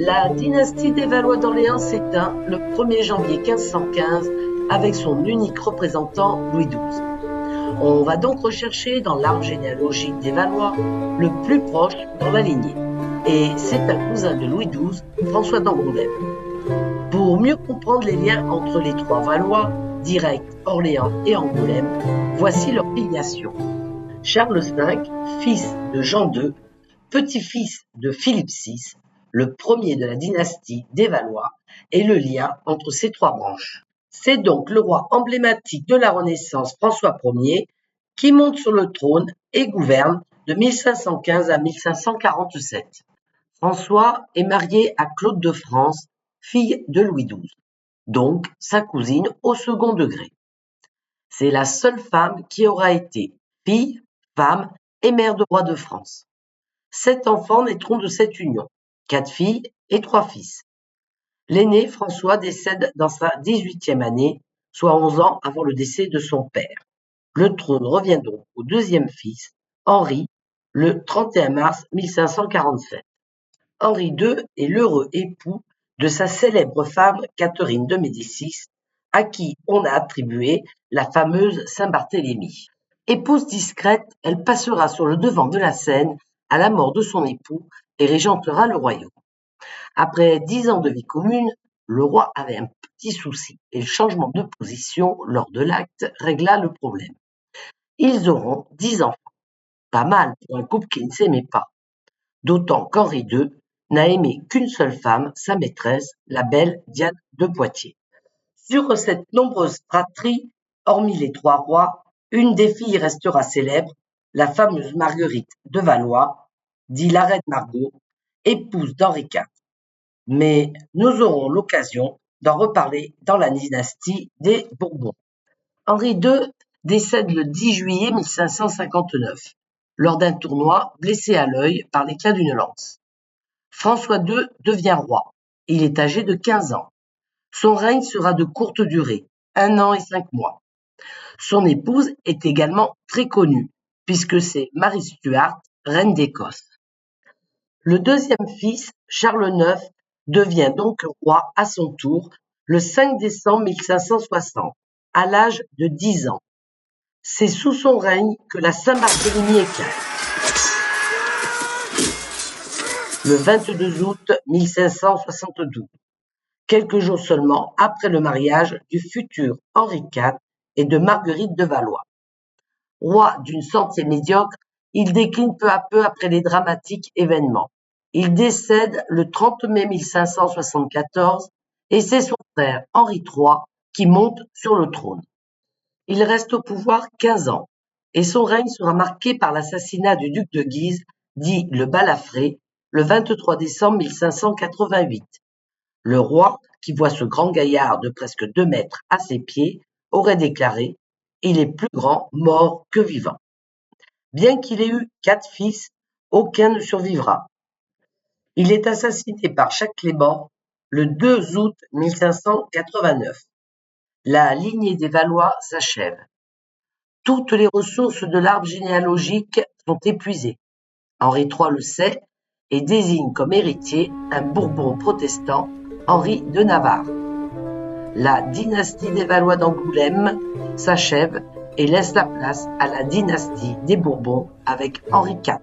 La dynastie des Valois d'Orléans s'éteint le 1er janvier 1515 avec son unique représentant Louis XII. On va donc rechercher dans l'arbre généalogique des Valois le plus proche dans la lignée. Et c'est un cousin de Louis XII, François d'Angoulême. Pour mieux comprendre les liens entre les trois Valois, directs, Orléans et Angoulême, voici leur filiation. Charles V, fils de Jean II, petit-fils de Philippe VI, le premier de la dynastie des Valois, est le lien entre ces trois branches. C'est donc le roi emblématique de la Renaissance, François Ier, qui monte sur le trône et gouverne de 1515 à 1547. François est marié à Claude de France, fille de Louis XII, donc sa cousine au second degré. C'est la seule femme qui aura été fille, femme et mère de roi de France. 7 enfants naîtront de cette union, 4 filles et 3 fils. L'aîné, François, décède dans sa 18e année, soit 11 ans avant le décès de son père. Le trône revient donc au deuxième fils, Henri, le 31 mars 1547. Henri II est l'heureux époux de sa célèbre femme Catherine de Médicis, à qui on a attribué la fameuse Saint-Barthélemy. Épouse discrète, elle passera sur le devant de la scène à la mort de son époux et régentera le royaume. Après 10 ans de vie commune, le roi avait un petit souci et le changement de position lors de l'acte régla le problème. Ils auront 10 enfants. Pas mal pour un couple qui ne s'aimait pas. D'autant qu'Henri II n'a aimé qu'une seule femme, sa maîtresse, la belle Diane de Poitiers. Sur cette nombreuse fratrie, hormis les 3 rois, une des filles restera célèbre, la fameuse Marguerite de Valois, dit la reine Margot, épouse d'Henri IV. Mais nous aurons l'occasion d'en reparler dans la dynastie des Bourbons. Henri II décède le 10 juillet 1559, lors d'un tournoi blessé à l'œil par l'éclat d'une lance. François II devient roi. Il est âgé de 15 ans. Son règne sera de courte durée, 1 an et 5 mois. Son épouse est également très connue, puisque c'est Marie Stuart, reine d'Écosse. Le deuxième fils, Charles IX, devient donc roi à son tour le 5 décembre 1560, à l'âge de 10 ans. C'est sous son règne que la Saint-Barthélemy éclate. Le 22 août 1572, quelques jours seulement après le mariage du futur Henri IV et de Marguerite de Valois. Roi d'une santé médiocre, il décline peu à peu après les dramatiques événements. Il décède le 30 mai 1574 et c'est son frère Henri III qui monte sur le trône. Il reste au pouvoir 15 ans et son règne sera marqué par l'assassinat du duc de Guise, dit le Balafré, le 23 décembre 1588. Le roi, qui voit ce grand gaillard de presque 2 mètres à ses pieds, aurait déclaré « Il est plus grand mort que vivant ». Bien qu'il ait eu 4 fils, aucun ne survivra. Il est assassiné par Jacques Clément le 2 août 1589. La lignée des Valois s'achève. Toutes les ressources de l'arbre généalogique sont épuisées. Henri III le sait et désigne comme héritier un Bourbon protestant, Henri de Navarre. La dynastie des Valois d'Angoulême s'achève et laisse la place à la dynastie des Bourbons avec Henri IV.